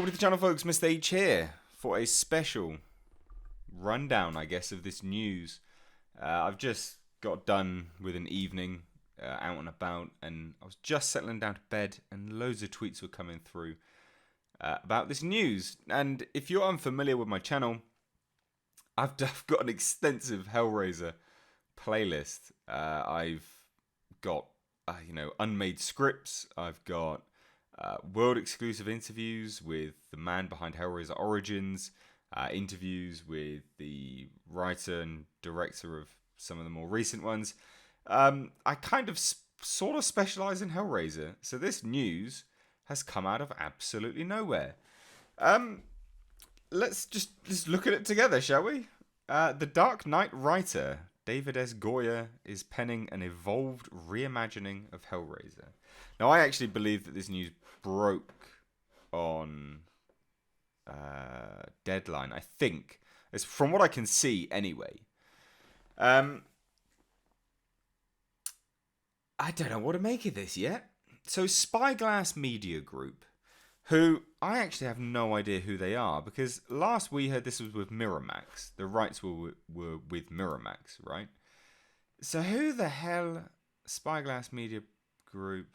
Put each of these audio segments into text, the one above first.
to the channel, folks. Mr. H here for a special rundown, I guess, of this news. I've just got done with an evening out and about, and I was just settling down to bed, and loads of tweets were coming through about this news. And if you're unfamiliar with my channel, I've got an extensive Hellraiser playlist. I've got unmade scripts. I've got world exclusive interviews with the man behind Hellraiser Origins, interviews with the writer and director of some of the more recent ones. I kind of sort of specialize in Hellraiser, so this news has come out of absolutely nowhere. Let's just look at it together, shall we? The Dark Knight writer David S. Goyer is penning an evolved reimagining of Hellraiser. Now, I actually believe that this news broke on deadline, I think. It's from what I can see, anyway. I don't know what to make of this yet. So, Spyglass Media Group, who I actually have no idea who they are, because last we heard this was with Miramax. The rights were with Miramax, right? So who the hell, Spyglass Media Group?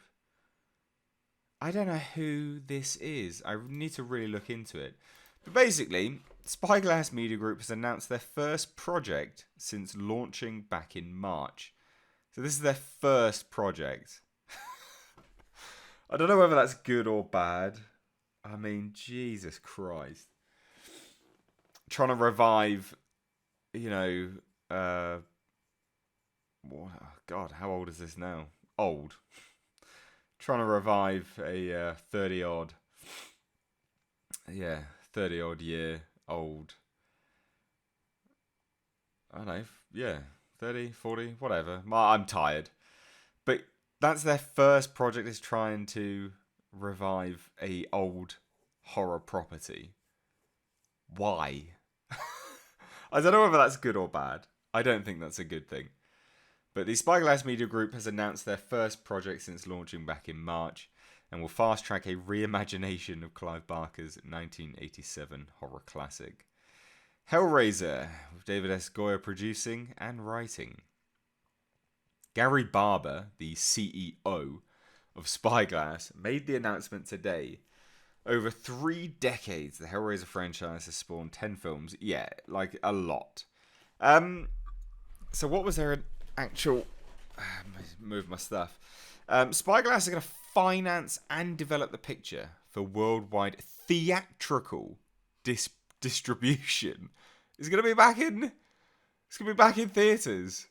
I don't know who this is. I need to really look into it. But basically, Spyglass Media Group has announced their first project since launching back in March. So this is their first project. I don't know whether that's good or bad. I mean, Jesus Christ. Trying to revive, oh God, how old is this now? Old. Trying to revive a 30-odd year old. I don't know, 30, 40, whatever. I'm tired. But that's their first project, is trying to revive a old horror property. Why? I don't know whether that's good or bad. I don't think that's a good thing. But the Spyglass Media Group has announced their first project since launching back in March, and will fast track a reimagination of Clive Barker's 1987 horror classic. Hellraiser, with David S. Goyer producing and writing. Gary Barber, the CEO of Spyglass, made the announcement today. Over 3 decades, the Hellraiser franchise has spawned 10 films. Yeah, like a lot. So what was their actual... move my stuff. Spyglass are going to finance and develop the picture for worldwide theatrical distribution. It's going to be back in... It's going to be back in theatres.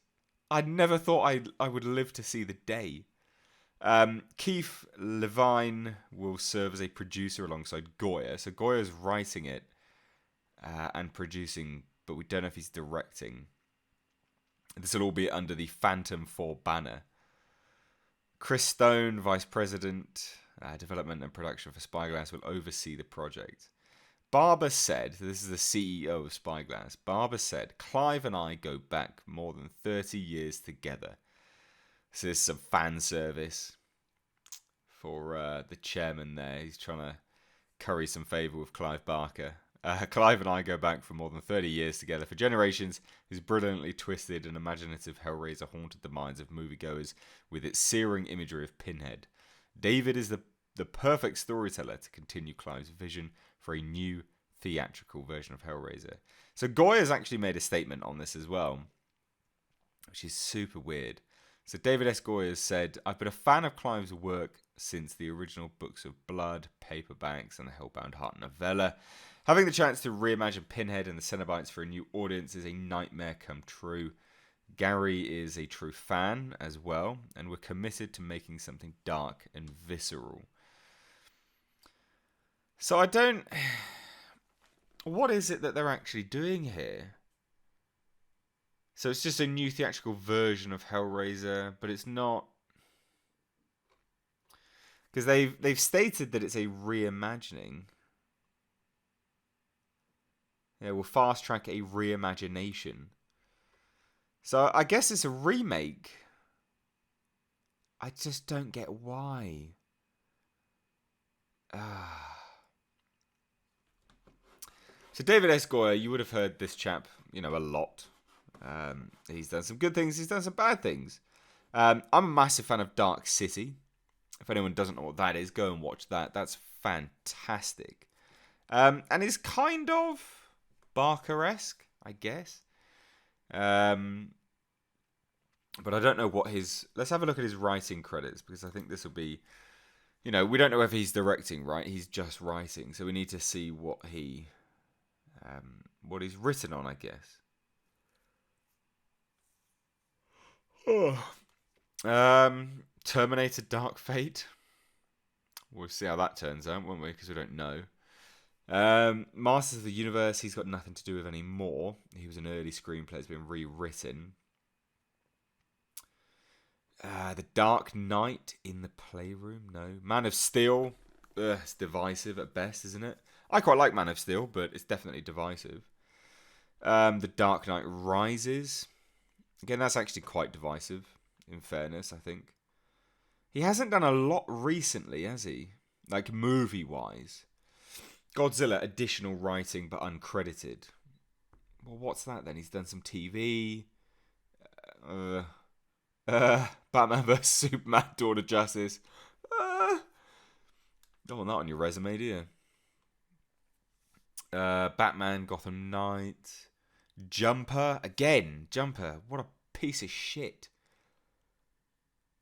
I never thought I would live to see the day. Keith Levine will serve as a producer alongside Goyer. So Goyer's writing it and producing, but we don't know if he's directing. This will all be under the Phantom 4 banner. Chris Stone, Vice President, Development and Production for Spyglass, will oversee the project. Barber said, this is the CEO of Spyglass, Barber said, Clive and I go back more than 30 years together. So there's some fan service for the chairman there. He's trying to curry some favour with Clive Barker. Clive and I go back for more than 30 years together. For generations, his brilliantly twisted and imaginative Hellraiser haunted the minds of moviegoers with its searing imagery of Pinhead. David is the perfect storyteller to continue Clive's vision for a new theatrical version of Hellraiser. So Goyer's actually made a statement on this as well, which is super weird. So David S. Goyer said, I've been a fan of Clive's work since the original Books of Blood, paperbacks, and the Hellbound Heart novella. Having the chance to reimagine Pinhead and the Cenobites for a new audience is a nightmare come true. Gary is a true fan as well, and we're committed to making something dark and visceral. So I don't... What is it that they're actually doing here? So it's just a new theatrical version of Hellraiser, but it's not... Because they've stated that it's a reimagining. Yeah, we'll fast track a reimagination. So I guess it's a remake. I just don't get why. So David S. Goyer, you would have heard this chap, a lot. He's done some good things. He's done some bad things. I'm a massive fan of Dark City. If anyone doesn't know what that is, go and watch that. That's fantastic. And it's kind of Barker-esque, I guess. But I don't know what his... Let's have a look at his writing credits, because I think this will be... we don't know if he's directing, right? He's just writing. So we need to see what he's written on, I guess. Terminator Dark Fate. We'll see how that turns out, won't we? Because we don't know. Masters of the Universe, he's got nothing to do with anymore. He was an early screenplay. It's been rewritten. The Dark Knight in the Playroom, no. Man of Steel, it's divisive at best, isn't it? I quite like Man of Steel, but it's definitely divisive. The Dark Knight Rises. Again, that's actually quite divisive, in fairness, I think. He hasn't done a lot recently, has he? Like, movie-wise. Godzilla, additional writing, but uncredited. Well, what's that, then? He's done some TV. Batman vs Superman, Dawn of Justice. Don't want that on your resume, do you? Batman, Gotham Knight. Jumper. Again, Jumper. What a piece of shit.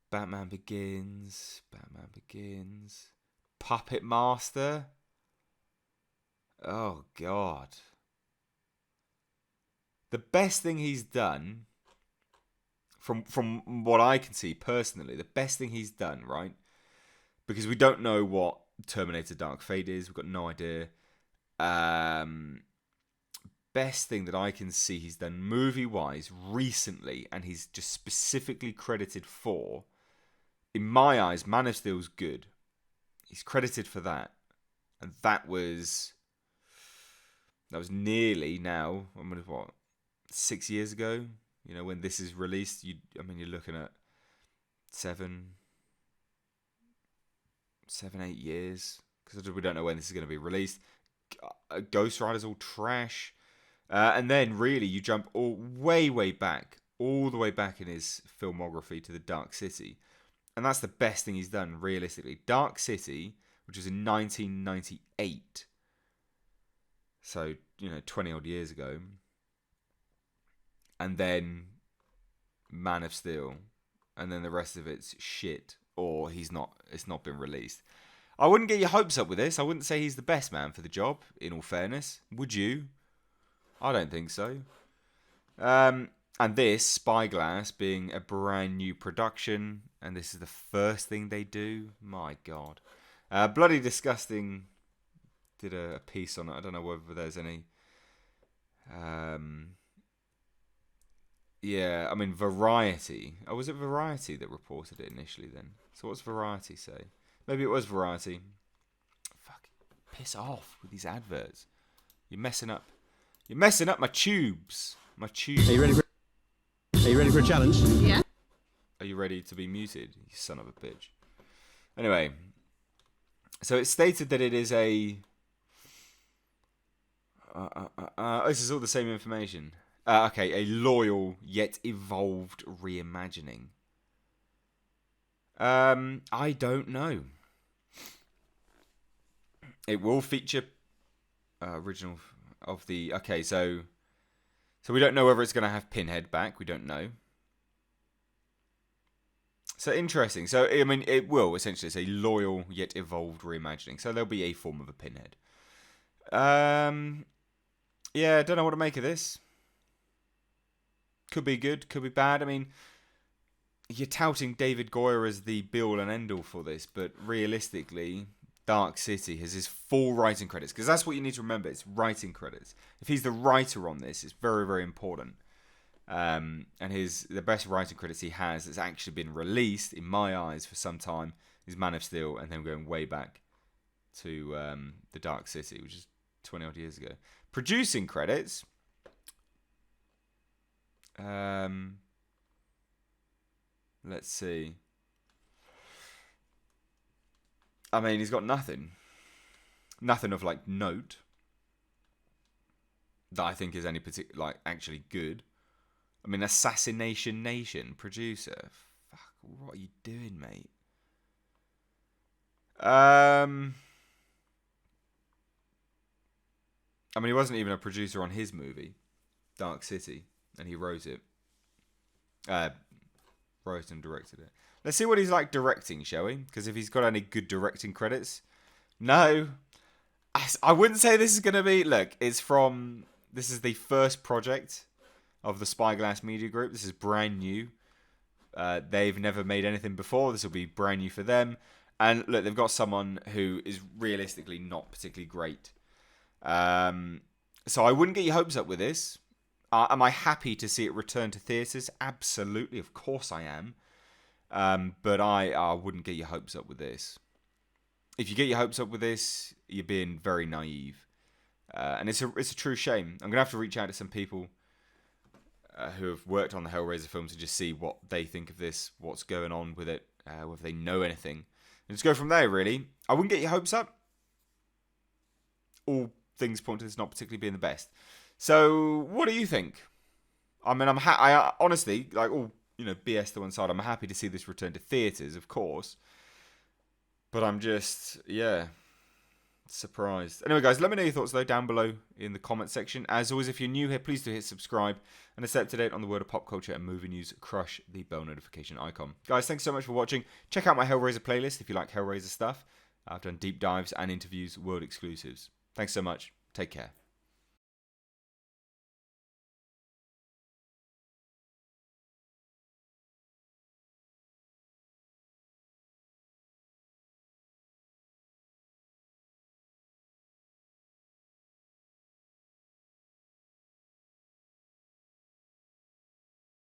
Batman Begins. Puppet Master. Oh, God. The best thing he's done, from what I can see personally, the best thing he's done, right? Because we don't know what Terminator Dark Fate is. We've got no idea. Best thing that I can see he's done movie-wise recently, and he's just specifically credited for, in my eyes, Man of Steel's good. He's credited for that. And that was nearly now, 6 years ago? When this is released, you're looking at 7, 8 years. Because we don't know when this is going to be released. Ghost Rider's all trash. And then, really, you jump all the way back in his filmography to The Dark City. And that's the best thing he's done, realistically. Dark City, which was in 1998. So, 20-odd years ago. And then Man of Steel. And then the rest of it's shit. Or it's not been released. I wouldn't get your hopes up with this. I wouldn't say he's the best man for the job, in all fairness. Would you? I don't think so. And this, Spyglass, being a brand new production, and this is the first thing they do. My God. Bloody Disgusting did a piece on it. I don't know whether there's any... Variety. Oh, was it Variety that reported it initially then? So what's Variety say? Maybe it was Variety. Fuck. Piss off with these adverts. You're messing up my tubes. Are you ready for a challenge? Yeah. Are you ready to be muted, you son of a bitch? Anyway. So it's stated that it is a... this is all the same information. A loyal yet evolved reimagining. I don't know. It will feature original of the... Okay, so we don't know whether it's going to have Pinhead back. We don't know. So interesting. So, it will, essentially. It's a loyal yet evolved reimagining. So there'll be a form of a Pinhead. Yeah, I don't know what to make of this. Could be good, could be bad. You're touting David Goyer as the be-all and end-all for this, but realistically, Dark City has his full writing credits, because that's what you need to remember, it's writing credits. If he's the writer on this, it's very, very important. And the best writing credits he has that's actually been released, in my eyes, for some time, is Man of Steel, and then going way back to The Dark City, which is 20-odd years ago. Producing credits... let's see. He's got nothing. Nothing of, note. that I think is any particular, like, actually good. I mean, Assassination Nation producer. Fuck, what are you doing, mate? I mean, he wasn't even a producer on his movie, Dark City, and he wrote it. Wrote and directed it. Let's see what he's like directing, shall we? Because if he's got any good directing credits. No. I wouldn't say this is going to be... Look, this is the first project of the Spyglass Media Group. This is brand new. They've never made anything before. This will be brand new for them. And look, they've got someone who is realistically not particularly great. So I wouldn't get your hopes up with this. Am I happy to see it return to theatres? Absolutely, of course I am. But I wouldn't get your hopes up with this. If you get your hopes up with this, you're being very naive. And it's a true shame. I'm going to have to reach out to some people who have worked on the Hellraiser films to just see what they think of this, what's going on with it, whether they know anything. And just go from there, really. I wouldn't get your hopes up. All things point to this not particularly being the best. So, what do you think? I mean, I honestly, like, all, BS to one side, I'm happy to see this return to theatres, of course. But I'm just, surprised. Anyway, guys, let me know your thoughts, though, down below in the comment section. As always, if you're new here, please do hit subscribe. And to stay up to date on the world of pop culture and movie news, crush the bell notification icon. Guys, thanks so much for watching. Check out my Hellraiser playlist if you like Hellraiser stuff. I've done deep dives and interviews, world exclusives. Thanks so much. Take care.